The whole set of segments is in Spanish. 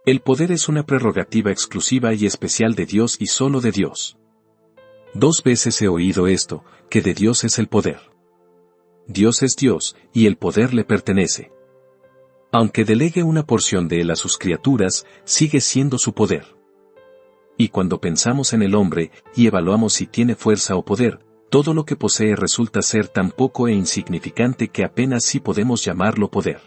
El poder es una prerrogativa exclusiva y especial de Dios y solo de Dios. 2 veces he oído esto, que de Dios es el poder. Dios es Dios, y el poder le pertenece. Aunque delegue una porción de él a sus criaturas, sigue siendo su poder. Y cuando pensamos en el hombre, y evaluamos si tiene fuerza o poder, todo lo que posee resulta ser tan poco e insignificante que apenas sí podemos llamarlo poder.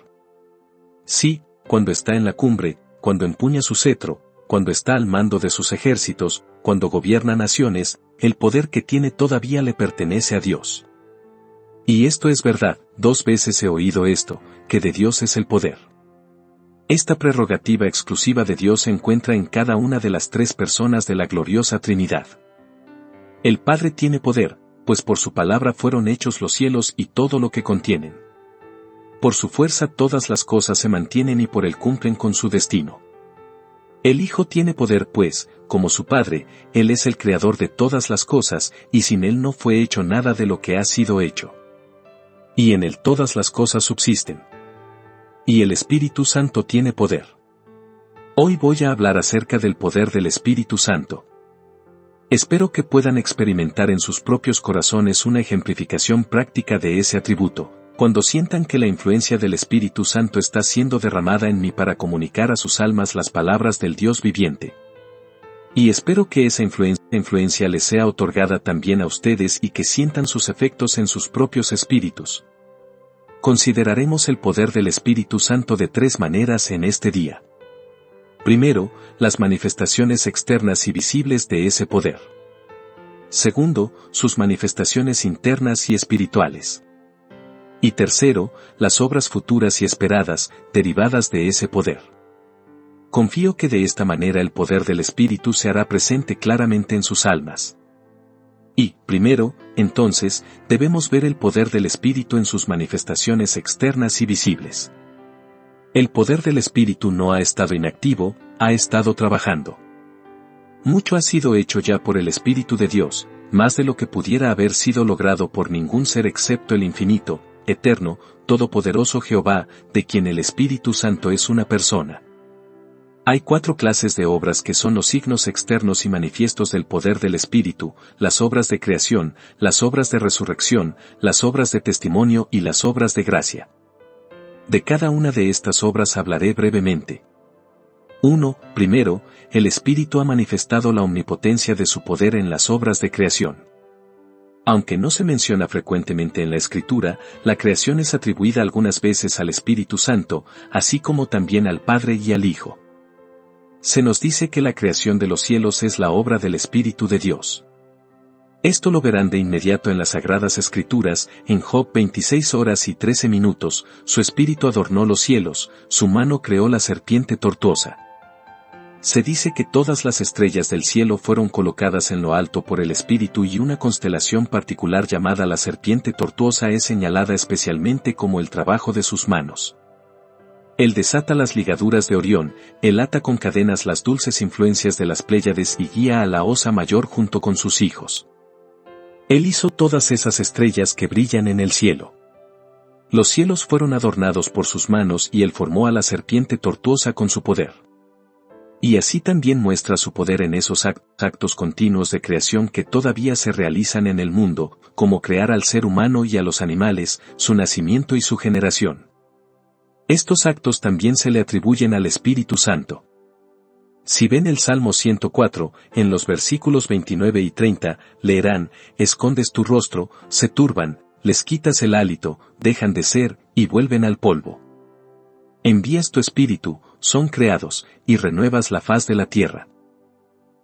Sí, cuando está en la cumbre, cuando empuña su cetro, cuando está al mando de sus ejércitos, cuando gobierna naciones, el poder que tiene todavía le pertenece a Dios. Y esto es verdad, 2 veces he oído esto, que de Dios es el poder. Esta prerrogativa exclusiva de Dios se encuentra en cada una de las 3 personas de la gloriosa Trinidad. El Padre tiene poder, pues por su palabra fueron hechos los cielos y todo lo que contienen. Por su fuerza todas las cosas se mantienen y por él cumplen con su destino. El Hijo tiene poder pues, como su Padre, Él es el creador de todas las cosas, y sin Él no fue hecho nada de lo que ha sido hecho. Y en Él todas las cosas subsisten. Y el Espíritu Santo tiene poder. Hoy voy a hablar acerca del poder del Espíritu Santo. Espero que puedan experimentar en sus propios corazones una ejemplificación práctica de ese atributo, cuando sientan que la influencia del Espíritu Santo está siendo derramada en mí para comunicar a sus almas las palabras del Dios viviente. Y espero que esa influencia les sea otorgada también a ustedes y que sientan sus efectos en sus propios espíritus. Consideraremos el poder del Espíritu Santo de 3 maneras en este día. Primero, las manifestaciones externas y visibles de ese poder. Segundo, sus manifestaciones internas y espirituales. Y tercero, las obras futuras y esperadas, derivadas de ese poder. Confío que de esta manera el poder del Espíritu se hará presente claramente en sus almas. Y, primero, entonces, debemos ver el poder del Espíritu en sus manifestaciones externas y visibles. El poder del Espíritu no ha estado inactivo, ha estado trabajando. Mucho ha sido hecho ya por el Espíritu de Dios, más de lo que pudiera haber sido logrado por ningún ser excepto el infinito, eterno, todopoderoso Jehová, de quien el Espíritu Santo es una persona. Hay 4 clases de obras que son los signos externos y manifiestos del poder del Espíritu: las obras de creación, las obras de resurrección, las obras de testimonio y las obras de gracia. De cada una de estas obras hablaré brevemente. 1. Primero, el Espíritu ha manifestado la omnipotencia de su poder en las obras de creación. Aunque no se menciona frecuentemente en la Escritura, la creación es atribuida algunas veces al Espíritu Santo, así como también al Padre y al Hijo. Se nos dice que la creación de los cielos es la obra del Espíritu de Dios. Esto lo verán de inmediato en las Sagradas Escrituras, en Job 26 horas y 13 minutos, su Espíritu adornó los cielos, su mano creó la serpiente tortuosa. Se dice que todas las estrellas del cielo fueron colocadas en lo alto por el Espíritu y una constelación particular llamada la serpiente tortuosa es señalada especialmente como el trabajo de sus manos. Él desata las ligaduras de Orión, él ata con cadenas las dulces influencias de las Pléyades y guía a la Osa Mayor junto con sus hijos. Él hizo todas esas estrellas que brillan en el cielo. Los cielos fueron adornados por sus manos y él formó a la serpiente tortuosa con su poder. Y así también muestra su poder en esos actos continuos de creación que todavía se realizan en el mundo, como crear al ser humano y a los animales, su nacimiento y su generación. Estos actos también se le atribuyen al Espíritu Santo. Si ven el Salmo 104, en los versículos 29 y 30, leerán: escondes tu rostro, se turban, les quitas el hálito, dejan de ser, y vuelven al polvo. Envías tu espíritu, son creados, y renuevas la faz de la tierra.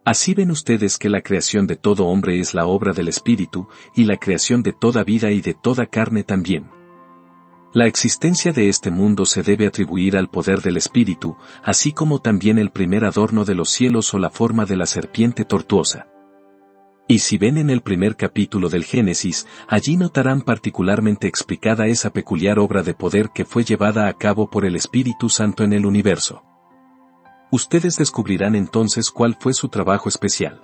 Así ven ustedes que la creación de todo hombre es la obra del Espíritu, y la creación de toda vida y de toda carne también. La existencia de este mundo se debe atribuir al poder del Espíritu, así como también el primer adorno de los cielos o la forma de la serpiente tortuosa. Y si ven en el primer capítulo del Génesis, allí notarán particularmente explicada esa peculiar obra de poder que fue llevada a cabo por el Espíritu Santo en el universo. Ustedes descubrirán entonces cuál fue su trabajo especial.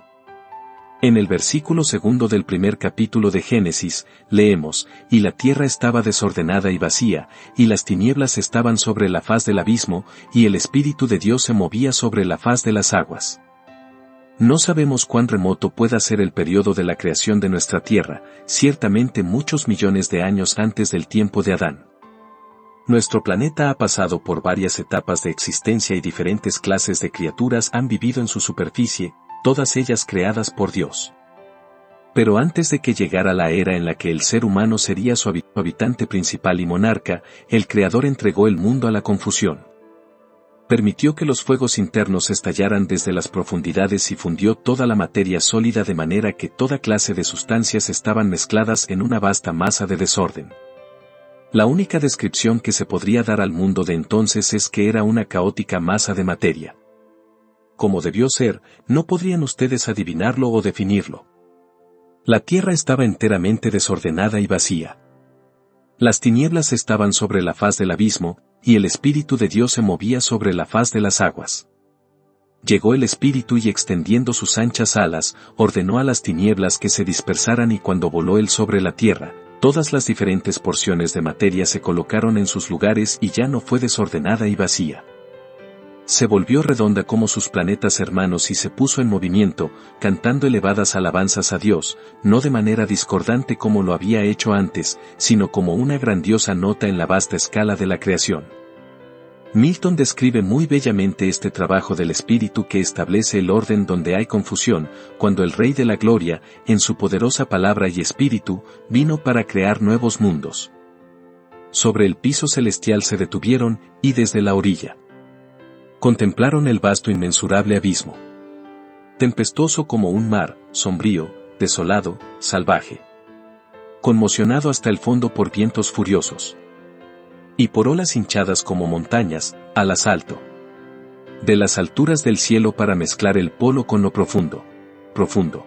En el versículo 2 del primer capítulo de Génesis, leemos, «Y la tierra estaba desordenada y vacía, y las tinieblas estaban sobre la faz del abismo, y el Espíritu de Dios se movía sobre la faz de las aguas». No sabemos cuán remoto pueda ser el periodo de la creación de nuestra tierra, ciertamente muchos millones de años antes del tiempo de Adán. Nuestro planeta ha pasado por varias etapas de existencia y diferentes clases de criaturas han vivido en su superficie, todas ellas creadas por Dios. Pero antes de que llegara la era en la que el ser humano sería su habitante principal y monarca, el Creador entregó el mundo a la confusión. Permitió que los fuegos internos estallaran desde las profundidades y fundió toda la materia sólida de manera que toda clase de sustancias estaban mezcladas en una vasta masa de desorden. La única descripción que se podría dar al mundo de entonces es que era una caótica masa de materia. Como debió ser, no podrían ustedes adivinarlo o definirlo. La tierra estaba enteramente desordenada y vacía. Las tinieblas estaban sobre la faz del abismo, y el Espíritu de Dios se movía sobre la faz de las aguas. Llegó el Espíritu y extendiendo sus anchas alas, ordenó a las tinieblas que se dispersaran y cuando voló él sobre la tierra, todas las diferentes porciones de materia se colocaron en sus lugares y ya no fue desordenada y vacía. Se volvió redonda como sus planetas hermanos y se puso en movimiento, cantando elevadas alabanzas a Dios, no de manera discordante como lo había hecho antes, sino como una grandiosa nota en la vasta escala de la creación. Milton describe muy bellamente este trabajo del Espíritu que establece el orden donde hay confusión, cuando el Rey de la Gloria, en su poderosa palabra y Espíritu, vino para crear nuevos mundos. Sobre el piso celestial se detuvieron, y desde la orilla contemplaron el vasto inmensurable abismo. Tempestuoso como un mar, sombrío, desolado, salvaje. Conmocionado hasta el fondo por vientos furiosos. Y por olas hinchadas como montañas, al asalto de las alturas del cielo para mezclar el polo con lo profundo. Profundo.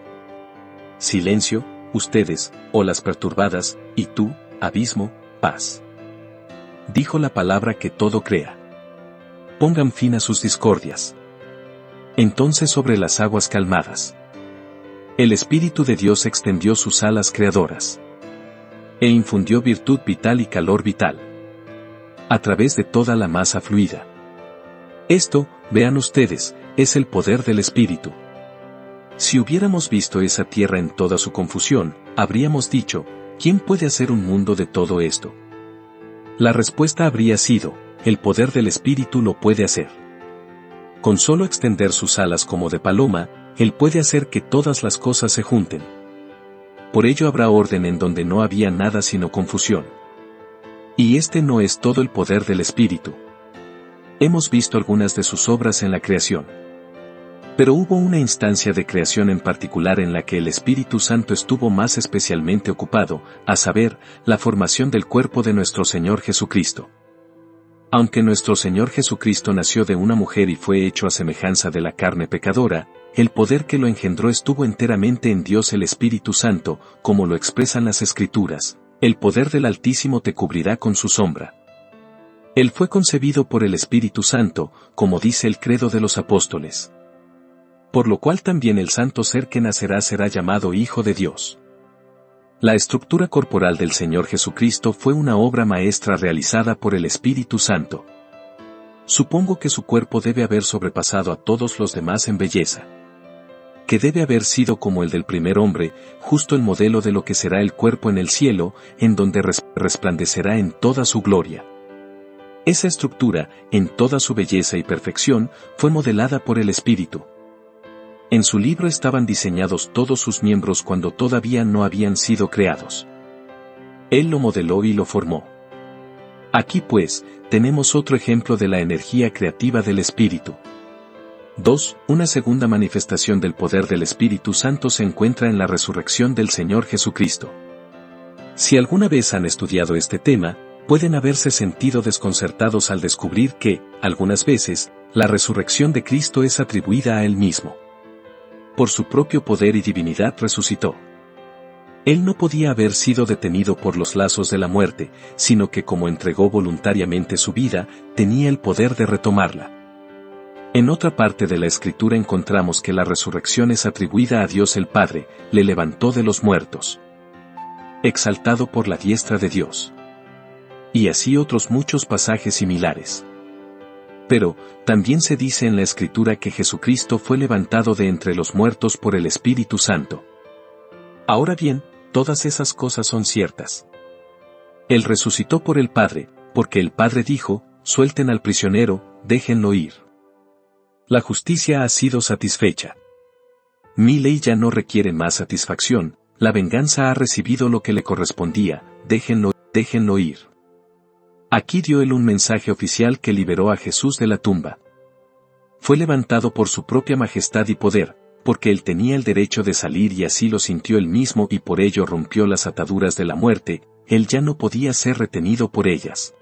Silencio, ustedes, olas perturbadas, y tú, abismo, paz. Dijo la palabra que todo crea. Pongan fin a sus discordias. Entonces sobre las aguas calmadas, el Espíritu de Dios extendió sus alas creadoras e infundió virtud vital y calor vital a través de toda la masa fluida. Esto, vean ustedes, es el poder del Espíritu. Si hubiéramos visto esa tierra en toda su confusión, habríamos dicho, ¿quién puede hacer un mundo de todo esto? La respuesta habría sido, el poder del Espíritu lo puede hacer. Con solo extender sus alas como de paloma, Él puede hacer que todas las cosas se junten. Por ello habrá orden en donde no había nada sino confusión. Y este no es todo el poder del Espíritu. Hemos visto algunas de sus obras en la creación. Pero hubo una instancia de creación en particular en la que el Espíritu Santo estuvo más especialmente ocupado, a saber, la formación del cuerpo de nuestro Señor Jesucristo. Aunque nuestro Señor Jesucristo nació de una mujer y fue hecho a semejanza de la carne pecadora, el poder que lo engendró estuvo enteramente en Dios el Espíritu Santo, como lo expresan las Escrituras. El poder del Altísimo te cubrirá con su sombra. Él fue concebido por el Espíritu Santo, como dice el credo de los apóstoles. Por lo cual también el santo ser que nacerá será llamado Hijo de Dios. La estructura corporal del Señor Jesucristo fue una obra maestra realizada por el Espíritu Santo. Supongo que su cuerpo debe haber sobrepasado a todos los demás en belleza. Que debe haber sido como el del primer hombre, justo el modelo de lo que será el cuerpo en el cielo, en donde resplandecerá en toda su gloria. Esa estructura, en toda su belleza y perfección, fue modelada por el Espíritu. En su libro estaban diseñados todos sus miembros cuando todavía no habían sido creados. Él lo modeló y lo formó. Aquí pues, tenemos otro ejemplo de la energía creativa del Espíritu. 2. Una segunda manifestación del poder del Espíritu Santo se encuentra en la resurrección del Señor Jesucristo. Si alguna vez han estudiado este tema, pueden haberse sentido desconcertados al descubrir que, algunas veces, la resurrección de Cristo es atribuida a Él mismo. Por su propio poder y divinidad resucitó. Él no podía haber sido detenido por los lazos de la muerte, sino que como entregó voluntariamente su vida, tenía el poder de retomarla. En otra parte de la Escritura encontramos que la resurrección es atribuida a Dios el Padre, le levantó de los muertos. Exaltado por la diestra de Dios. Y así otros muchos pasajes similares. Pero, también se dice en la Escritura que Jesucristo fue levantado de entre los muertos por el Espíritu Santo. Ahora bien, todas esas cosas son ciertas. Él resucitó por el Padre, porque el Padre dijo, suelten al prisionero, déjenlo ir. La justicia ha sido satisfecha. Mi ley ya no requiere más satisfacción, la venganza ha recibido lo que le correspondía, déjenlo ir. Aquí dio él un mensaje oficial que liberó a Jesús de la tumba. Fue levantado por su propia majestad y poder, porque él tenía el derecho de salir y así lo sintió él mismo y por ello rompió las ataduras de la muerte, él ya no podía ser retenido por ellas.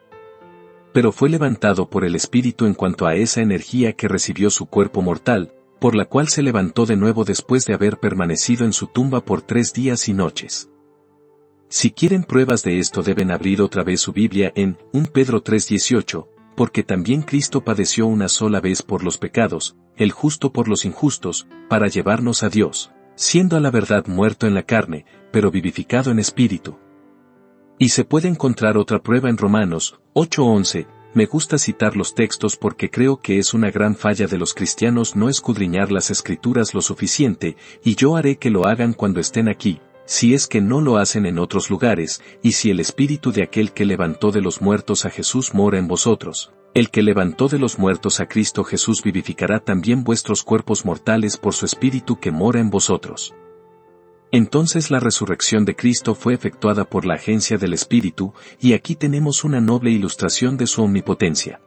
Pero fue levantado por el Espíritu en cuanto a esa energía que recibió su cuerpo mortal, por la cual se levantó de nuevo después de haber permanecido en su tumba por 3 días y noches. Si quieren pruebas de esto deben abrir otra vez su Biblia en 1 Pedro 3:18, porque también Cristo padeció una sola vez por los pecados, el justo por los injustos, para llevarnos a Dios, siendo a la verdad muerto en la carne, pero vivificado en espíritu. Y se puede encontrar otra prueba en Romanos 8:11, me gusta citar los textos porque creo que es una gran falla de los cristianos no escudriñar las Escrituras lo suficiente, y yo haré que lo hagan cuando estén aquí, si es que no lo hacen en otros lugares, y si el Espíritu de aquel que levantó de los muertos a Jesús mora en vosotros, el que levantó de los muertos a Cristo Jesús vivificará también vuestros cuerpos mortales por su Espíritu que mora en vosotros. Entonces la resurrección de Cristo fue efectuada por la agencia del Espíritu, y aquí tenemos una noble ilustración de su omnipotencia.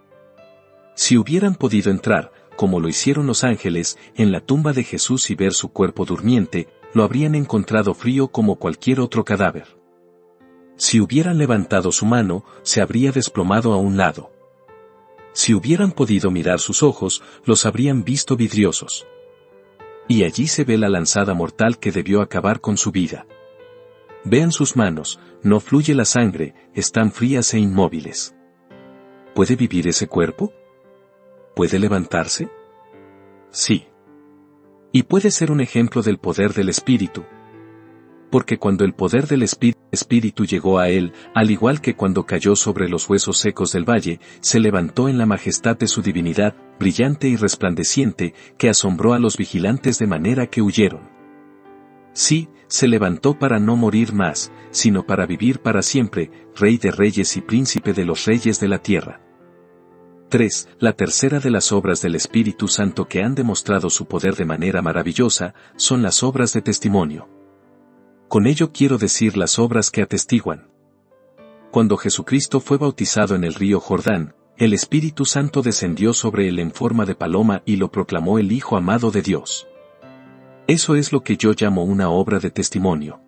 Si hubieran podido entrar, como lo hicieron los ángeles, en la tumba de Jesús y ver su cuerpo durmiente, lo habrían encontrado frío como cualquier otro cadáver. Si hubieran levantado su mano, se habría desplomado a un lado. Si hubieran podido mirar sus ojos, los habrían visto vidriosos. Y allí se ve la lanzada mortal que debió acabar con su vida. Vean sus manos, no fluye la sangre, están frías e inmóviles. ¿Puede vivir ese cuerpo? ¿Puede levantarse? Sí. Y puede ser un ejemplo del poder del Espíritu. Porque cuando el poder del Espíritu llegó a él, al igual que cuando cayó sobre los huesos secos del valle, se levantó en la majestad de su divinidad, brillante y resplandeciente, que asombró a los vigilantes de manera que huyeron. Sí, se levantó para no morir más, sino para vivir para siempre, Rey de reyes y Príncipe de los reyes de la tierra. 3. La tercera de las obras del Espíritu Santo que han demostrado su poder de manera maravillosa, son las obras de testimonio. Con ello quiero decir las obras que atestiguan. Cuando Jesucristo fue bautizado en el río Jordán, el Espíritu Santo descendió sobre él en forma de paloma y lo proclamó el Hijo amado de Dios. Eso es lo que yo llamo una obra de testimonio.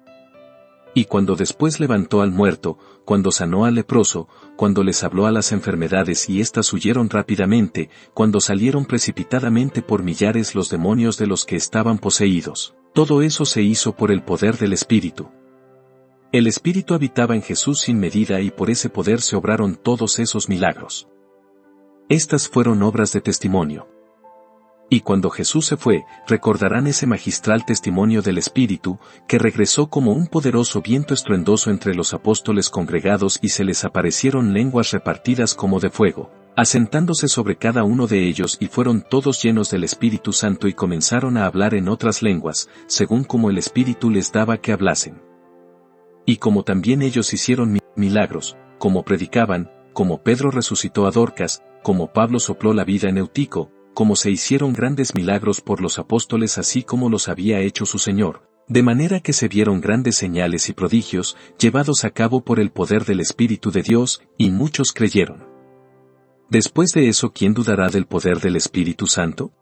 Y cuando después levantó al muerto, cuando sanó al leproso, cuando les habló a las enfermedades y éstas huyeron rápidamente, cuando salieron precipitadamente por millares los demonios de los que estaban poseídos, todo eso se hizo por el poder del Espíritu. El Espíritu habitaba en Jesús sin medida y por ese poder se obraron todos esos milagros. Estas fueron obras de testimonio. Y cuando Jesús se fue, recordarán ese magistral testimonio del Espíritu, que regresó como un poderoso viento estruendoso entre los apóstoles congregados y se les aparecieron lenguas repartidas como de fuego, asentándose sobre cada uno de ellos y fueron todos llenos del Espíritu Santo y comenzaron a hablar en otras lenguas, según como el Espíritu les daba que hablasen. Y como también ellos hicieron milagros, como predicaban, como Pedro resucitó a Dorcas, como Pablo sopló la vida en Eutico, como se hicieron grandes milagros por los apóstoles así como los había hecho su Señor, de manera que se vieron grandes señales y prodigios, llevados a cabo por el poder del Espíritu de Dios, y muchos creyeron. Después de eso, ¿quién dudará del poder del Espíritu Santo?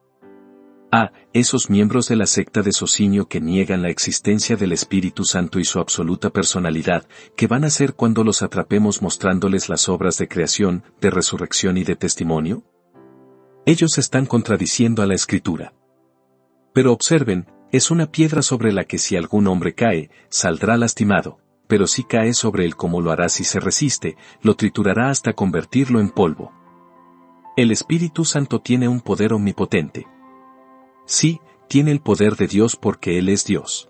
Esos miembros de la secta de Socinio que niegan la existencia del Espíritu Santo y su absoluta personalidad, ¿qué van a hacer cuando los atrapemos mostrándoles las obras de creación, de resurrección y de testimonio? Ellos están contradiciendo a la Escritura. Pero observen, es una piedra sobre la que si algún hombre cae, saldrá lastimado, pero si cae sobre él como lo hará si se resiste, lo triturará hasta convertirlo en polvo. El Espíritu Santo tiene un poder omnipotente. Sí, tiene el poder de Dios porque Él es Dios.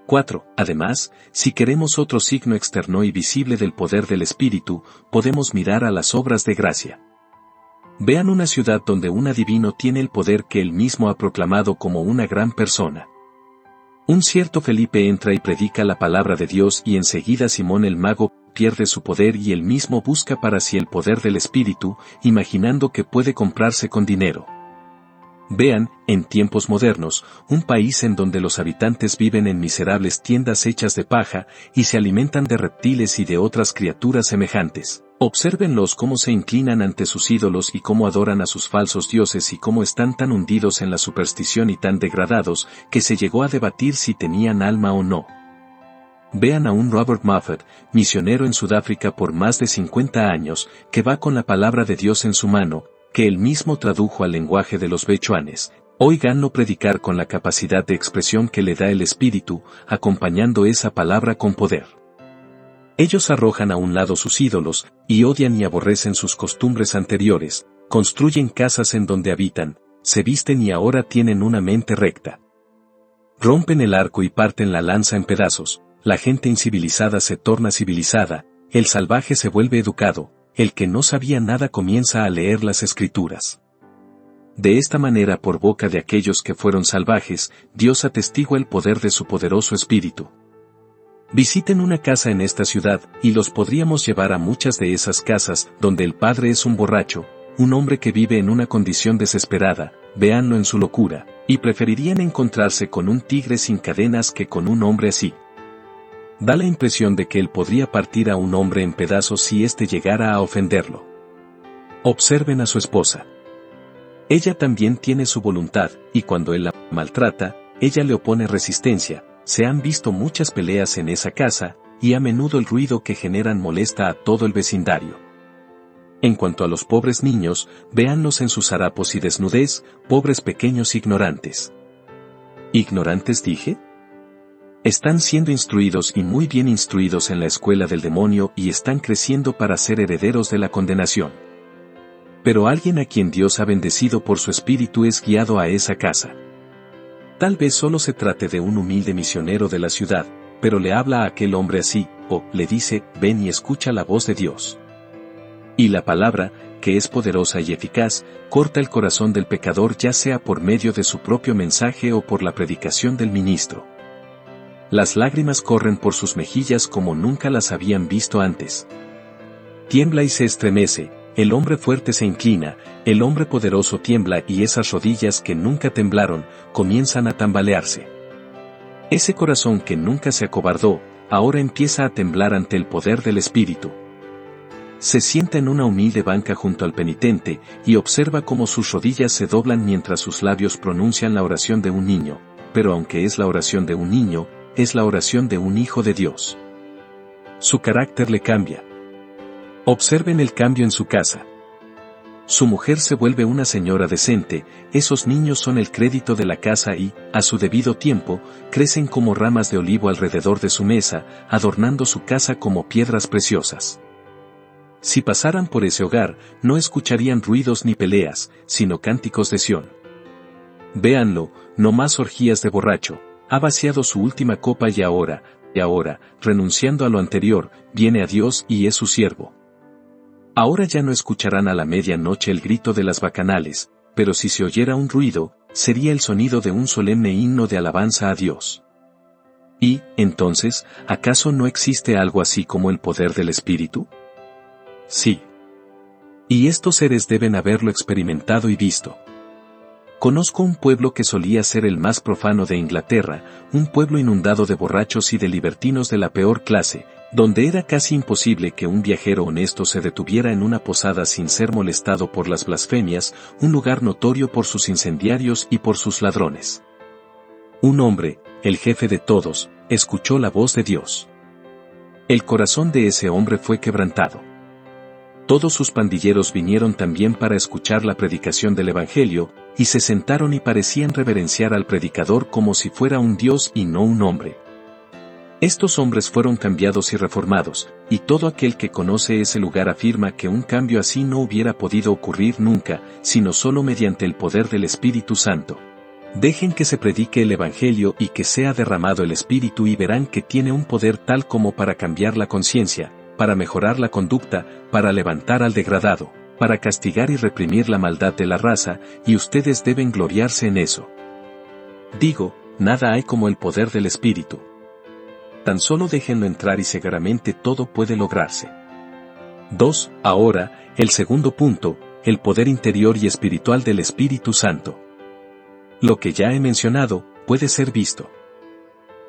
4. Además, si queremos otro signo externo y visible del poder del Espíritu, podemos mirar a las obras de gracia. Vean una ciudad donde un adivino tiene el poder que él mismo ha proclamado como una gran persona. Un cierto Felipe entra y predica la palabra de Dios y enseguida Simón el mago pierde su poder y él mismo busca para sí el poder del Espíritu, imaginando que puede comprarse con dinero. Vean, en tiempos modernos, un país en donde los habitantes viven en miserables tiendas hechas de paja y se alimentan de reptiles y de otras criaturas semejantes. Obsérvenlos cómo se inclinan ante sus ídolos y cómo adoran a sus falsos dioses y cómo están tan hundidos en la superstición y tan degradados que se llegó a debatir si tenían alma o no. Vean a un Robert Moffat, misionero en Sudáfrica por más de 50 años, que va con la palabra de Dios en su mano, que él mismo tradujo al lenguaje de los bechuanes. Óiganlo predicar con la capacidad de expresión que le da el Espíritu, acompañando esa palabra con poder. Ellos arrojan a un lado sus ídolos, y odian y aborrecen sus costumbres anteriores, construyen casas en donde habitan, se visten y ahora tienen una mente recta. Rompen el arco y parten la lanza en pedazos, la gente incivilizada se torna civilizada, el salvaje se vuelve educado, el que no sabía nada comienza a leer las Escrituras. De esta manera por boca de aquellos que fueron salvajes, Dios atestigua el poder de su poderoso Espíritu. Visiten una casa en esta ciudad, y los podríamos llevar a muchas de esas casas, donde el padre es un borracho, un hombre que vive en una condición desesperada, véanlo en su locura, y preferirían encontrarse con un tigre sin cadenas que con un hombre así. Da la impresión de que él podría partir a un hombre en pedazos si éste llegara a ofenderlo. Observen a su esposa. Ella también tiene su voluntad, y cuando él la maltrata, ella le opone resistencia. Se han visto muchas peleas en esa casa, y a menudo el ruido que generan molesta a todo el vecindario. En cuanto a los pobres niños, véanlos en sus harapos y desnudez, pobres pequeños ignorantes. ¿Ignorantes dije? Están siendo instruidos y muy bien instruidos en la escuela del demonio y están creciendo para ser herederos de la condenación. Pero alguien a quien Dios ha bendecido por su espíritu es guiado a esa casa. Tal vez solo se trate de un humilde misionero de la ciudad, pero le habla a aquel hombre así, o le dice, ven y escucha la voz de Dios. Y la palabra, que es poderosa y eficaz, corta el corazón del pecador ya sea por medio de su propio mensaje o por la predicación del ministro. Las lágrimas corren por sus mejillas como nunca las habían visto antes. Tiembla y se estremece, el hombre fuerte se inclina, el hombre poderoso tiembla y esas rodillas que nunca temblaron, comienzan a tambalearse. Ese corazón que nunca se acobardó, ahora empieza a temblar ante el poder del Espíritu. Se sienta en una humilde banca junto al penitente, y observa cómo sus rodillas se doblan mientras sus labios pronuncian la oración de un niño, pero aunque es la oración de un niño, es la oración de un hijo de Dios. Su carácter le cambia. Observen el cambio en su casa. Su mujer se vuelve una señora decente, esos niños son el crédito de la casa y, a su debido tiempo, crecen como ramas de olivo alrededor de su mesa, adornando su casa como piedras preciosas. Si pasaran por ese hogar, no escucharían ruidos ni peleas, sino cánticos de Sión. Véanlo, no más orgías de borracho, ha vaciado su última copa y ahora, renunciando a lo anterior, viene a Dios y es su siervo. Ahora ya no escucharán a la medianoche el grito de las bacanales, pero si se oyera un ruido, sería el sonido de un solemne himno de alabanza a Dios. Y, entonces, ¿acaso no existe algo así como el poder del Espíritu? Sí. Y estos seres deben haberlo experimentado y visto. Conozco un pueblo que solía ser el más profano de Inglaterra, un pueblo inundado de borrachos y de libertinos de la peor clase, donde era casi imposible que un viajero honesto se detuviera en una posada sin ser molestado por las blasfemias, un lugar notorio por sus incendiarios y por sus ladrones. Un hombre, el jefe de todos, escuchó la voz de Dios. El corazón de ese hombre fue quebrantado. Todos sus pandilleros vinieron también para escuchar la predicación del Evangelio, y se sentaron y parecían reverenciar al predicador como si fuera un dios y no un hombre. Estos hombres fueron cambiados y reformados, y todo aquel que conoce ese lugar afirma que un cambio así no hubiera podido ocurrir nunca, sino solo mediante el poder del Espíritu Santo. Dejen que se predique el Evangelio y que sea derramado el Espíritu y verán que tiene un poder tal como para cambiar la conciencia, para mejorar la conducta, para levantar al degradado, para castigar y reprimir la maldad de la raza, y ustedes deben gloriarse en eso. Digo, nada hay como el poder del Espíritu. Tan solo déjenlo entrar y seguramente todo puede lograrse. 2. Ahora, el segundo punto, el poder interior y espiritual del Espíritu Santo. Lo que ya he mencionado, puede ser visto.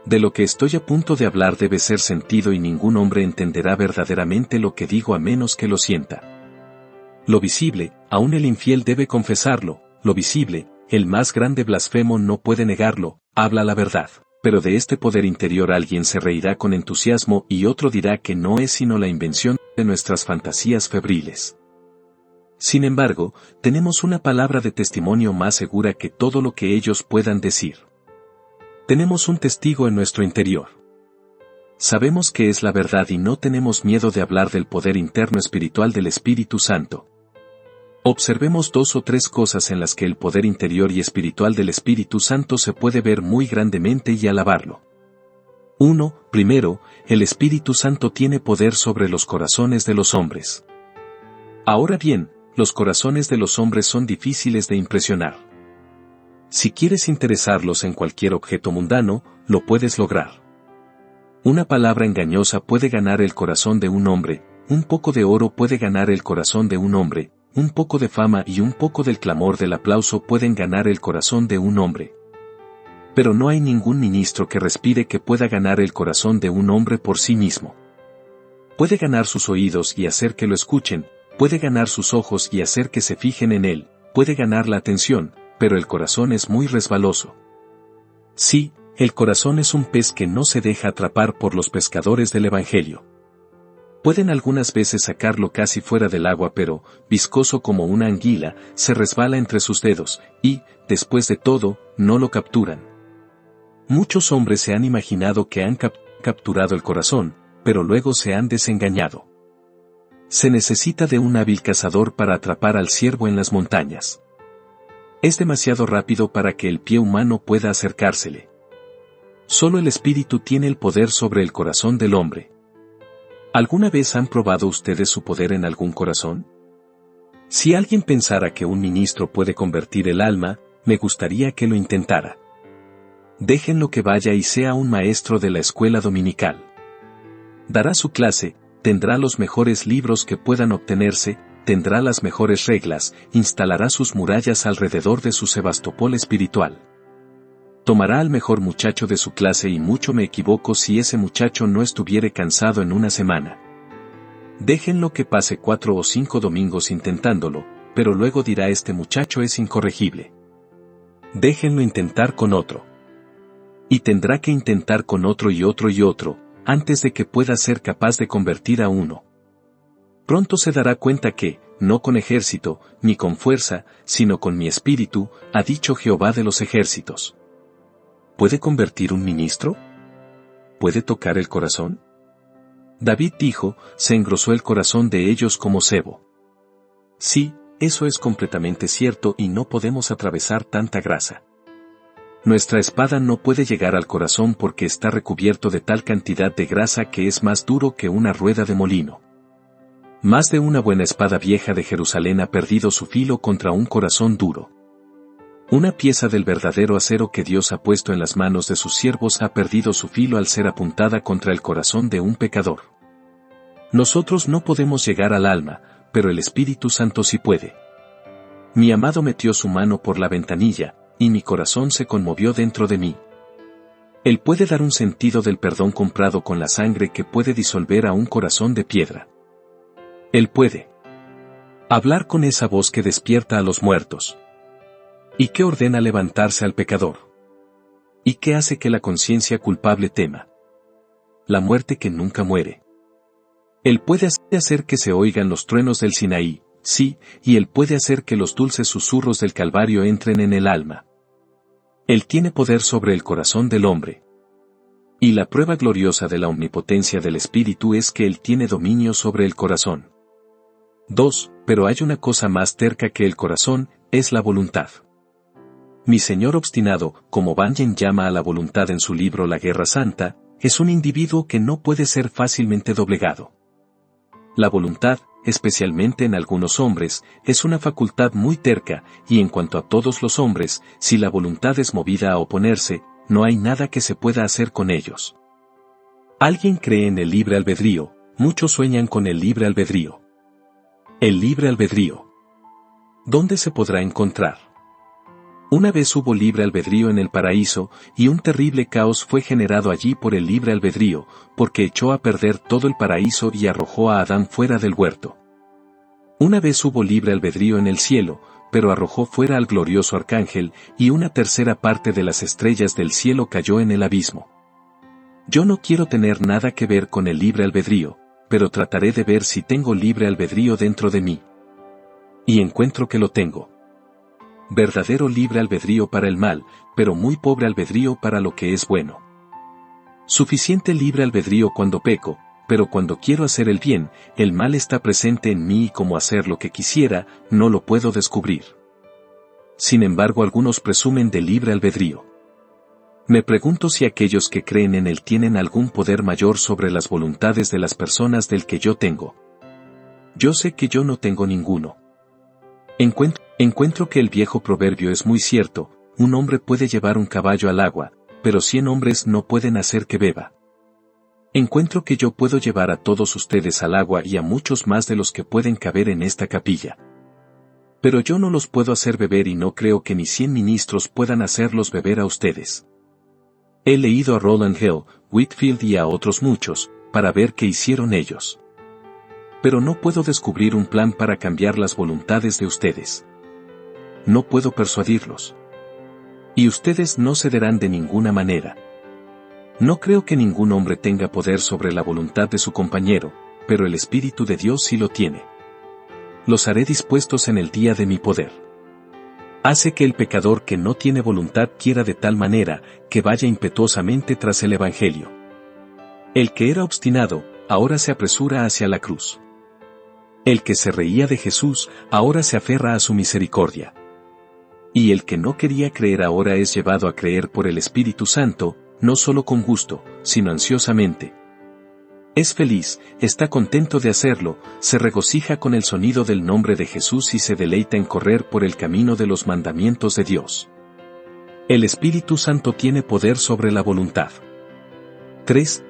De lo que estoy a punto de hablar debe ser sentido y ningún hombre entenderá verdaderamente lo que digo a menos que lo sienta. Lo visible, aún el infiel debe confesarlo, lo visible, el más grande blasfemo no puede negarlo, habla la verdad. Pero de este poder interior alguien se reirá con entusiasmo y otro dirá que no es sino la invención de nuestras fantasías febriles. Sin embargo, tenemos una palabra de testimonio más segura que todo lo que ellos puedan decir. Tenemos un testigo en nuestro interior. Sabemos que es la verdad y no tenemos miedo de hablar del poder interno espiritual del Espíritu Santo. Observemos 2 o 3 cosas en las que el poder interior y espiritual del Espíritu Santo se puede ver muy grandemente y alabarlo. 1. Primero, el Espíritu Santo tiene poder sobre los corazones de los hombres. Ahora bien, los corazones de los hombres son difíciles de impresionar. Si quieres interesarlos en cualquier objeto mundano, lo puedes lograr. Una palabra engañosa puede ganar el corazón de un hombre, un poco de oro puede ganar el corazón de un hombre, un poco de fama y un poco del clamor del aplauso pueden ganar el corazón de un hombre. Pero no hay ningún ministro que respire que pueda ganar el corazón de un hombre por sí mismo. Puede ganar sus oídos y hacer que lo escuchen, puede ganar sus ojos y hacer que se fijen en él, puede ganar la atención, pero el corazón es muy resbaloso. Sí, el corazón es un pez que no se deja atrapar por los pescadores del Evangelio. Pueden algunas veces sacarlo casi fuera del agua pero, viscoso como una anguila, se resbala entre sus dedos, y, después de todo, no lo capturan. Muchos hombres se han imaginado que han capturado el corazón, pero luego se han desengañado. Se necesita de un hábil cazador para atrapar al ciervo en las montañas. Es demasiado rápido para que el pie humano pueda acercársele. Solo el Espíritu tiene el poder sobre el corazón del hombre. ¿Alguna vez han probado ustedes su poder en algún corazón? Si alguien pensara que un ministro puede convertir el alma, me gustaría que lo intentara. Déjenlo que vaya y sea un maestro de la escuela dominical. Dará su clase, tendrá los mejores libros que puedan obtenerse, tendrá las mejores reglas, instalará sus murallas alrededor de su Sebastopol espiritual. Tomará al mejor muchacho de su clase y mucho me equivoco si ese muchacho no estuviere cansado en una semana. Déjenlo que pase 4 o 5 domingos intentándolo, pero luego dirá este muchacho es incorregible. Déjenlo intentar con otro. Y tendrá que intentar con otro y otro y otro, antes de que pueda ser capaz de convertir a uno. Pronto se dará cuenta que, no con ejército, ni con fuerza, sino con mi espíritu, ha dicho Jehová de los ejércitos. ¿Puede convertir un ministro? ¿Puede tocar el corazón? David dijo, se engrosó el corazón de ellos como sebo. Sí, eso es completamente cierto y no podemos atravesar tanta grasa. Nuestra espada no puede llegar al corazón porque está recubierto de tal cantidad de grasa que es más duro que una rueda de molino. Más de una buena espada vieja de Jerusalén ha perdido su filo contra un corazón duro. Una pieza del verdadero acero que Dios ha puesto en las manos de sus siervos ha perdido su filo al ser apuntada contra el corazón de un pecador. Nosotros no podemos llegar al alma, pero el Espíritu Santo sí puede. Mi amado metió su mano por la ventanilla, y mi corazón se conmovió dentro de mí. Él puede dar un sentido del perdón comprado con la sangre que puede disolver a un corazón de piedra. Él puede hablar con esa voz que despierta a los muertos. ¿Y qué ordena levantarse al pecador? ¿Y qué hace que la conciencia culpable tema? La muerte que nunca muere. Él puede hacer que se oigan los truenos del Sinaí, sí, y Él puede hacer que los dulces susurros del Calvario entren en el alma. Él tiene poder sobre el corazón del hombre. Y la prueba gloriosa de la omnipotencia del Espíritu es que Él tiene dominio sobre el corazón. 2. Pero hay una cosa más terca que el corazón, es la voluntad. Mi señor obstinado, como Bunyan llama a la voluntad en su libro La Guerra Santa, es un individuo que no puede ser fácilmente doblegado. La voluntad, especialmente en algunos hombres, es una facultad muy terca, y en cuanto a todos los hombres, si la voluntad es movida a oponerse, no hay nada que se pueda hacer con ellos. Alguien cree en el libre albedrío, muchos sueñan con el libre albedrío. El libre albedrío. ¿Dónde se podrá encontrar? Una vez hubo libre albedrío en el paraíso, y un terrible caos fue generado allí por el libre albedrío, porque echó a perder todo el paraíso y arrojó a Adán fuera del huerto. Una vez hubo libre albedrío en el cielo, pero arrojó fuera al glorioso arcángel, y una tercera parte de las estrellas del cielo cayó en el abismo. Yo no quiero tener nada que ver con el libre albedrío, pero trataré de ver si tengo libre albedrío dentro de mí. Y encuentro que lo tengo. Verdadero libre albedrío para el mal, pero muy pobre albedrío para lo que es bueno. Suficiente libre albedrío cuando peco, pero cuando quiero hacer el bien, el mal está presente en mí y como hacer lo que quisiera, no lo puedo descubrir. Sin embargo, algunos presumen de libre albedrío. Me pregunto si aquellos que creen en él tienen algún poder mayor sobre las voluntades de las personas del que yo tengo. Yo sé que yo no tengo ninguno. Encuentro que el viejo proverbio es muy cierto, un hombre puede llevar un caballo al agua, pero 100 hombres no pueden hacer que beba. Encuentro que yo puedo llevar a todos ustedes al agua y a muchos más de los que pueden caber en esta capilla. Pero yo no los puedo hacer beber y no creo que ni 100 ministros puedan hacerlos beber a ustedes. He leído a Rowland Hill, Whitefield y a otros muchos, para ver qué hicieron ellos. Pero no puedo descubrir un plan para cambiar las voluntades de ustedes. No puedo persuadirlos. Y ustedes no cederán de ninguna manera. No creo que ningún hombre tenga poder sobre la voluntad de su compañero, pero el Espíritu de Dios sí lo tiene. Los haré dispuestos en el día de mi poder. Hace que el pecador que no tiene voluntad quiera de tal manera, que vaya impetuosamente tras el Evangelio. El que era obstinado, ahora se apresura hacia la cruz. El que se reía de Jesús, ahora se aferra a su misericordia. Y el que no quería creer ahora es llevado a creer por el Espíritu Santo, no solo con gusto, sino ansiosamente. Es feliz, está contento de hacerlo, se regocija con el sonido del nombre de Jesús y se deleita en correr por el camino de los mandamientos de Dios. El Espíritu Santo tiene poder sobre la voluntad. 3.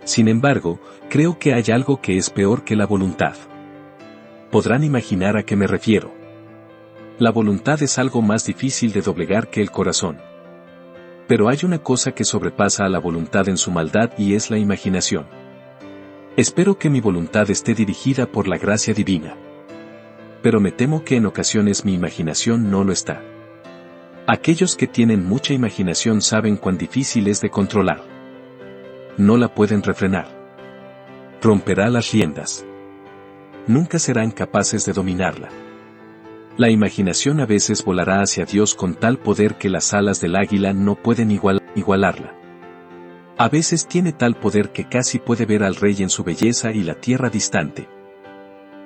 Sin embargo, creo que hay algo que es peor que la voluntad. Podrán imaginar a qué me refiero. La voluntad es algo más difícil de doblegar que el corazón. Pero hay una cosa que sobrepasa a la voluntad en su maldad y es la imaginación. Espero que mi voluntad esté dirigida por la gracia divina. Pero me temo que en ocasiones mi imaginación no lo está. Aquellos que tienen mucha imaginación saben cuán difícil es de controlar. No la pueden refrenar. Romperá las riendas. Nunca serán capaces de dominarla. La imaginación a veces volará hacia Dios con tal poder que las alas del águila no pueden igualarla. A veces tiene tal poder que casi puede ver al rey en su belleza y la tierra distante.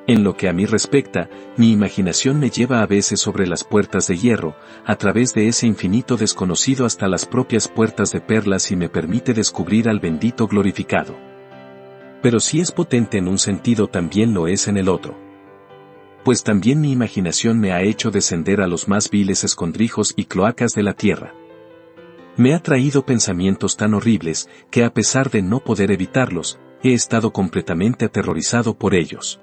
En lo que a mí respecta, mi imaginación me lleva a veces sobre las puertas de hierro, a través de ese infinito desconocido hasta las propias puertas de perlas y me permite descubrir al bendito glorificado. Pero si es potente en un sentido también lo es en el otro. Pues también mi imaginación me ha hecho descender a los más viles escondrijos y cloacas de la tierra. Me ha traído pensamientos tan horribles, que a pesar de no poder evitarlos, he estado completamente aterrorizado por ellos.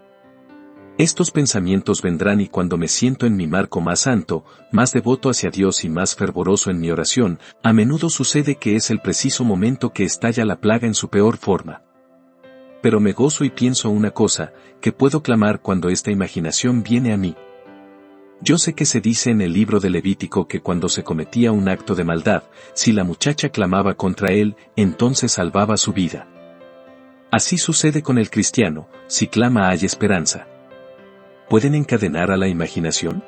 Estos pensamientos vendrán y cuando me siento en mi marco más santo, más devoto hacia Dios y más fervoroso en mi oración, a menudo sucede que es el preciso momento que estalla la plaga en su peor forma. Pero me gozo y pienso una cosa, que puedo clamar cuando esta imaginación viene a mí. Yo sé que se dice en el libro de Levítico que cuando se cometía un acto de maldad, si la muchacha clamaba contra él, entonces salvaba su vida. Así sucede con el cristiano, si clama hay esperanza. ¿Pueden encadenar a la imaginación?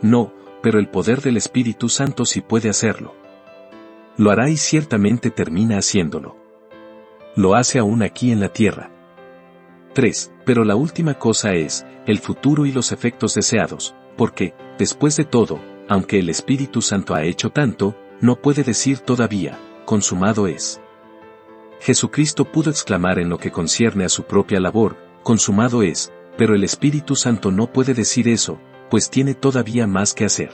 No, pero el poder del Espíritu Santo sí puede hacerlo. Lo hará y ciertamente termina haciéndolo. Lo hace aún aquí en la tierra. 3. Pero la última cosa es, el futuro y los efectos deseados, porque, después de todo, aunque el Espíritu Santo ha hecho tanto, no puede decir todavía, consumado es. Jesucristo pudo exclamar en lo que concierne a su propia labor, consumado es, pero el Espíritu Santo no puede decir eso, pues tiene todavía más que hacer.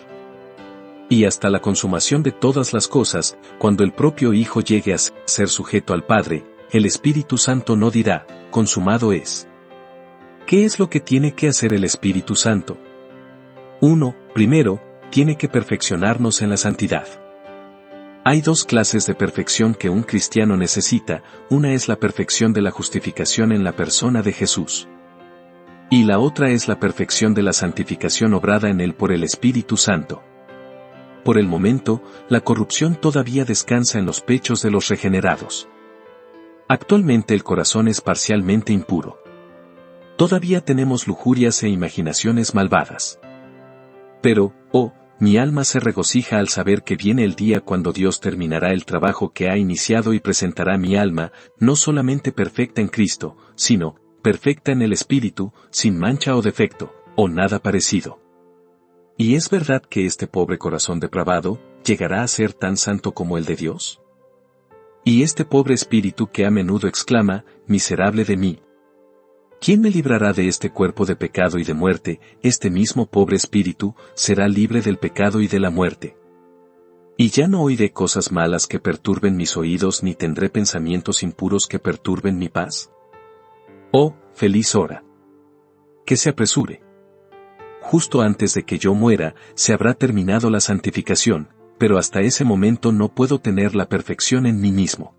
Y hasta la consumación de todas las cosas, cuando el propio Hijo llegue a ser sujeto al Padre, el Espíritu Santo no dirá, consumado es. ¿Qué es lo que tiene que hacer el Espíritu Santo? 1. Primero, tiene que perfeccionarnos en la santidad. Hay dos clases de perfección que un cristiano necesita, una es la perfección de la justificación en la persona de Jesús. Y la otra es la perfección de la santificación obrada en él por el Espíritu Santo. Por el momento, la corrupción todavía descansa en los pechos de los regenerados. Actualmente el corazón es parcialmente impuro. Todavía tenemos lujurias e imaginaciones malvadas. Pero, mi alma se regocija al saber que viene el día cuando Dios terminará el trabajo que ha iniciado y presentará mi alma, no solamente perfecta en Cristo, sino, perfecta en el Espíritu, sin mancha o defecto, o nada parecido. ¿Y es verdad que este pobre corazón depravado, llegará a ser tan santo como el de Dios? Y este pobre espíritu que a menudo exclama, miserable de mí. ¿Quién me librará de este cuerpo de pecado y de muerte? Este mismo pobre espíritu será libre del pecado y de la muerte. Y ya no oiré cosas malas que perturben mis oídos ni tendré pensamientos impuros que perturben mi paz. Oh, feliz hora. Que se apresure. Justo antes de que yo muera, se habrá terminado la santificación, pero hasta ese momento no puedo tener la perfección en mí mismo.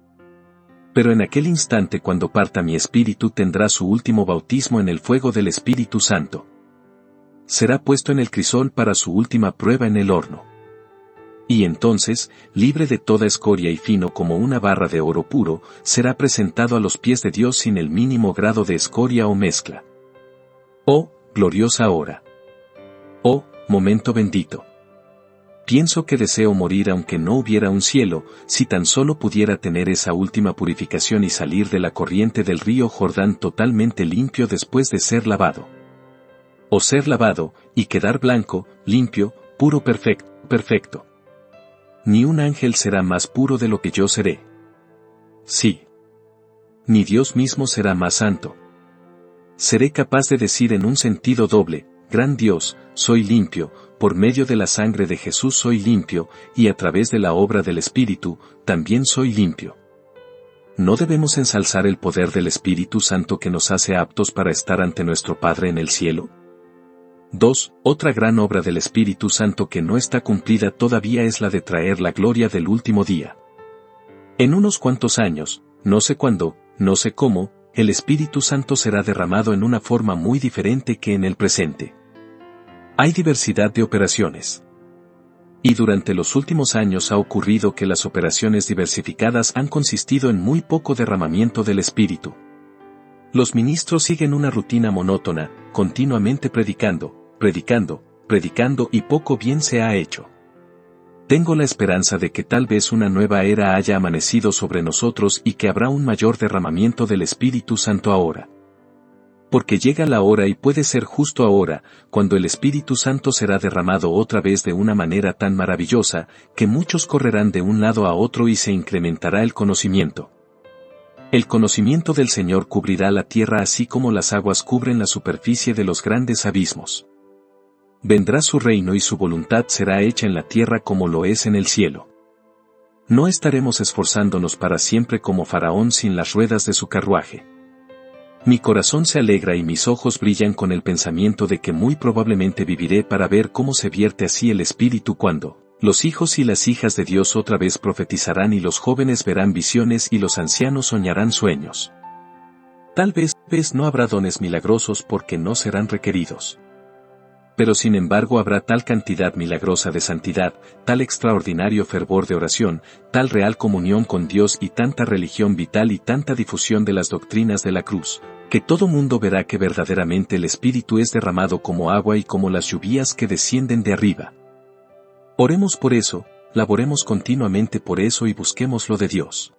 Pero en aquel instante cuando parta mi espíritu tendrá su último bautismo en el fuego del Espíritu Santo. Será puesto en el crisol para su última prueba en el horno. Y entonces, libre de toda escoria y fino como una barra de oro puro, será presentado a los pies de Dios sin el mínimo grado de escoria o mezcla. Oh, gloriosa hora. Oh, momento bendito. Pienso que deseo morir aunque no hubiera un cielo, si tan solo pudiera tener esa última purificación y salir de la corriente del río Jordán totalmente limpio después de ser lavado. O ser lavado, y quedar blanco, limpio, puro, perfecto. Ni un ángel será más puro de lo que yo seré. Sí. Ni Dios mismo será más santo. Seré capaz de decir en un sentido doble, gran Dios, soy limpio, por medio de la sangre de Jesús soy limpio, y a través de la obra del Espíritu, también soy limpio. ¿No debemos ensalzar el poder del Espíritu Santo que nos hace aptos para estar ante nuestro Padre en el cielo? 2. Otra gran obra del Espíritu Santo que no está cumplida todavía es la de traer la gloria del último día. En unos cuantos años, no sé cuándo, no sé cómo, el Espíritu Santo será derramado en una forma muy diferente que en el presente. Hay diversidad de operaciones. Y durante los últimos años ha ocurrido que las operaciones diversificadas han consistido en muy poco derramamiento del Espíritu. Los ministros siguen una rutina monótona, continuamente predicando y poco bien se ha hecho. Tengo la esperanza de que tal vez una nueva era haya amanecido sobre nosotros y que habrá un mayor derramamiento del Espíritu Santo ahora. Porque llega la hora y puede ser justo ahora, cuando el Espíritu Santo será derramado otra vez de una manera tan maravillosa, que muchos correrán de un lado a otro y se incrementará el conocimiento. El conocimiento del Señor cubrirá la tierra así como las aguas cubren la superficie de los grandes abismos. Vendrá su reino y su voluntad será hecha en la tierra como lo es en el cielo. No estaremos esforzándonos para siempre como Faraón sin las ruedas de su carruaje. Mi corazón se alegra y mis ojos brillan con el pensamiento de que muy probablemente viviré para ver cómo se vierte así el Espíritu cuando los hijos y las hijas de Dios otra vez profetizarán y los jóvenes verán visiones y los ancianos soñarán sueños. Tal vez no habrá dones milagrosos porque no serán requeridos. Pero sin embargo habrá tal cantidad milagrosa de santidad, tal extraordinario fervor de oración, tal real comunión con Dios y tanta religión vital y tanta difusión de las doctrinas de la cruz, que todo mundo verá que verdaderamente el Espíritu es derramado como agua y como las lluvias que descienden de arriba. Oremos por eso, laboremos continuamente por eso y busquemos lo de Dios.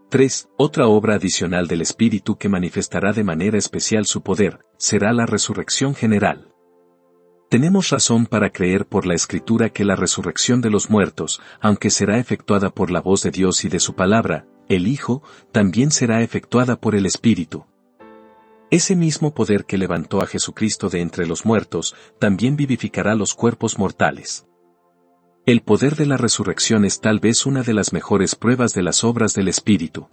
3. Otra obra adicional del Espíritu que manifestará de manera especial su poder, será la resurrección general. Tenemos razón para creer por la Escritura que la resurrección de los muertos, aunque será efectuada por la voz de Dios y de su palabra, el Hijo, también será efectuada por el Espíritu. Ese mismo poder que levantó a Jesucristo de entre los muertos, también vivificará los cuerpos mortales. El poder de la resurrección es tal vez una de las mejores pruebas de las obras del Espíritu.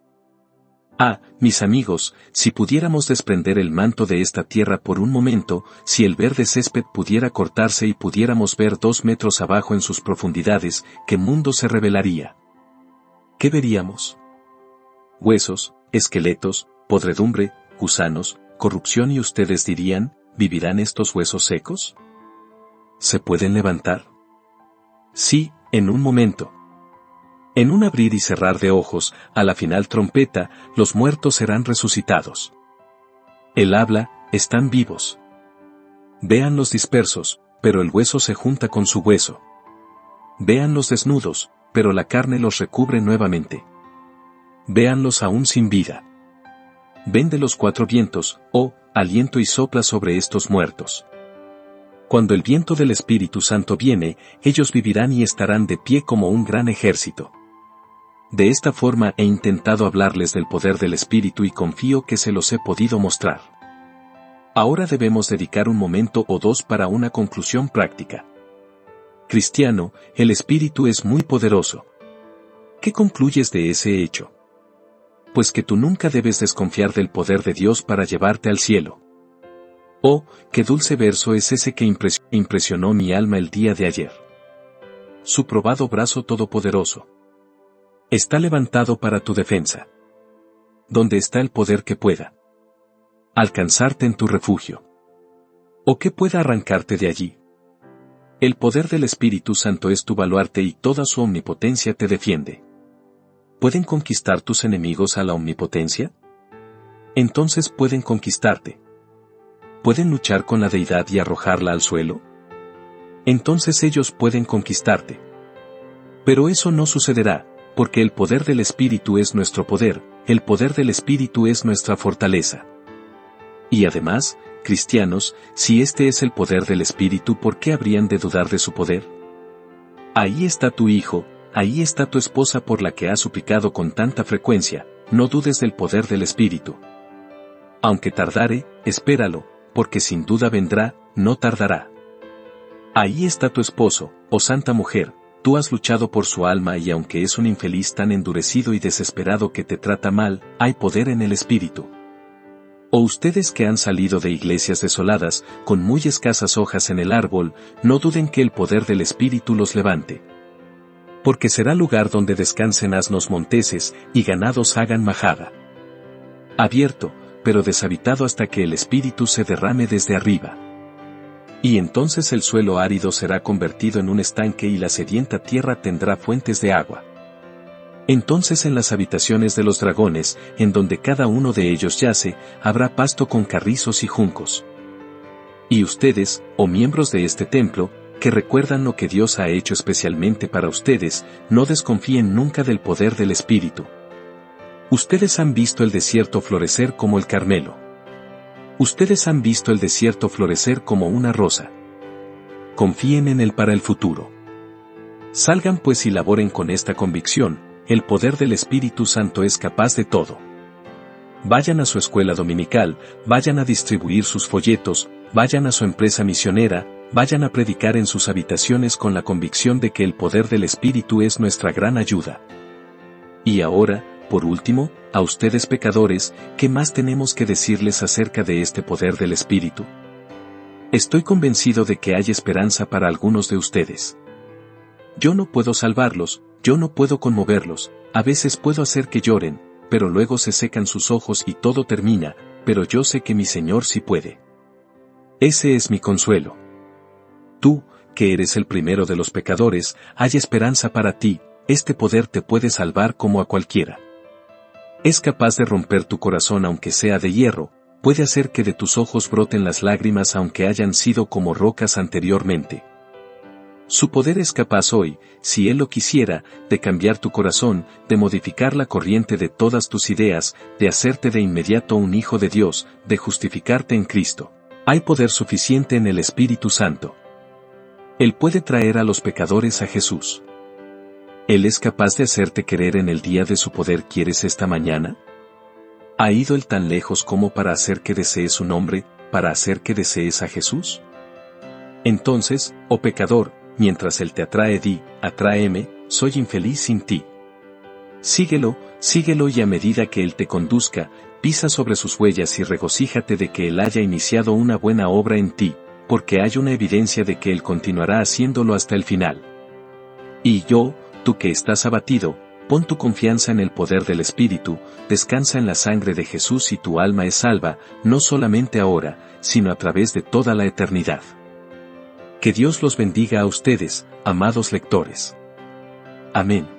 Mis amigos, si pudiéramos desprender el manto de esta tierra por un momento, si el verde césped pudiera cortarse y pudiéramos ver 2 metros abajo en sus profundidades, ¿qué mundo se revelaría? ¿Qué veríamos? Huesos, esqueletos, podredumbre, gusanos, corrupción, y ustedes dirían, ¿vivirán estos huesos secos? ¿Se pueden levantar? Sí, en un momento. En un abrir y cerrar de ojos, a la final trompeta, los muertos serán resucitados. Él habla, están vivos. Vean los dispersos, pero el hueso se junta con su hueso. Vean los desnudos, pero la carne los recubre nuevamente. Véanlos aún sin vida. Ven de los 4 vientos, aliento, y sopla sobre estos muertos. Cuando el viento del Espíritu Santo viene, ellos vivirán y estarán de pie como un gran ejército. De esta forma he intentado hablarles del poder del Espíritu y confío que se los he podido mostrar. Ahora debemos dedicar un momento o dos para una conclusión práctica. Cristiano, el Espíritu es muy poderoso. ¿Qué concluyes de ese hecho? Pues que tú nunca debes desconfiar del poder de Dios para llevarte al cielo. Qué dulce verso es ese que impresionó mi alma el día de ayer. Su probado brazo todopoderoso está levantado para tu defensa. ¿Dónde está el poder que pueda alcanzarte en tu refugio? ¿O que pueda arrancarte de allí? El poder del Espíritu Santo es tu baluarte y toda su omnipotencia te defiende. ¿Pueden conquistar tus enemigos a la omnipotencia? Entonces pueden conquistarte. ¿Pueden luchar con la deidad y arrojarla al suelo? Entonces ellos pueden conquistarte. Pero eso no sucederá, porque el poder del Espíritu es nuestro poder, el poder del Espíritu es nuestra fortaleza. Y además, cristianos, si este es el poder del Espíritu, ¿por qué habrían de dudar de su poder? Ahí está tu hijo, ahí está tu esposa por la que has suplicado con tanta frecuencia, no dudes del poder del Espíritu. Aunque tardare, espéralo, porque sin duda vendrá, no tardará. Ahí está tu esposo, oh santa mujer, tú has luchado por su alma y aunque es un infeliz tan endurecido y desesperado que te trata mal, hay poder en el Espíritu. O ustedes que han salido de iglesias desoladas, con muy escasas hojas en el árbol, no duden que el poder del Espíritu los levante. Porque será lugar donde descansen asnos monteses y ganados hagan majada. Abierto, pero deshabitado hasta que el Espíritu se derrame desde arriba. Y entonces el suelo árido será convertido en un estanque y la sedienta tierra tendrá fuentes de agua. Entonces en las habitaciones de los dragones, en donde cada uno de ellos yace, habrá pasto con carrizos y juncos. Y ustedes, oh miembros de este templo, que recuerdan lo que Dios ha hecho especialmente para ustedes, no desconfíen nunca del poder del Espíritu. Ustedes han visto el desierto florecer como el Carmelo. Ustedes han visto el desierto florecer como una rosa. Confíen en él para el futuro. Salgan pues y laboren con esta convicción, el poder del Espíritu Santo es capaz de todo. Vayan a su escuela dominical, vayan a distribuir sus folletos, vayan a su empresa misionera, vayan a predicar en sus habitaciones con la convicción de que el poder del Espíritu es nuestra gran ayuda. Y ahora, por último, a ustedes pecadores, ¿qué más tenemos que decirles acerca de este poder del Espíritu? Estoy convencido de que hay esperanza para algunos de ustedes. Yo no puedo salvarlos, yo no puedo conmoverlos, a veces puedo hacer que lloren, pero luego se secan sus ojos y todo termina, pero yo sé que mi Señor sí puede. Ese es mi consuelo. Tú, que eres el primero de los pecadores, hay esperanza para ti, este poder te puede salvar como a cualquiera. Es capaz de romper tu corazón aunque sea de hierro, puede hacer que de tus ojos broten las lágrimas aunque hayan sido como rocas anteriormente. Su poder es capaz hoy, si Él lo quisiera, de cambiar tu corazón, de modificar la corriente de todas tus ideas, de hacerte de inmediato un hijo de Dios, de justificarte en Cristo. Hay poder suficiente en el Espíritu Santo. Él puede traer a los pecadores a Jesús. Él es capaz de hacerte querer en el día de su poder. ¿Quieres esta mañana? ¿Ha ido Él tan lejos como para hacer que desees su nombre, para hacer que desees a Jesús? Entonces, oh pecador, mientras Él te atrae, di, atráeme, soy infeliz sin ti. Síguelo, síguelo y a medida que Él te conduzca, pisa sobre sus huellas y regocíjate de que Él haya iniciado una buena obra en ti, porque hay una evidencia de que Él continuará haciéndolo hasta el final. Y yo, tú que estás abatido, pon tu confianza en el poder del Espíritu, descansa en la sangre de Jesús y tu alma es salva, no solamente ahora, sino a través de toda la eternidad. Que Dios los bendiga a ustedes, amados lectores. Amén.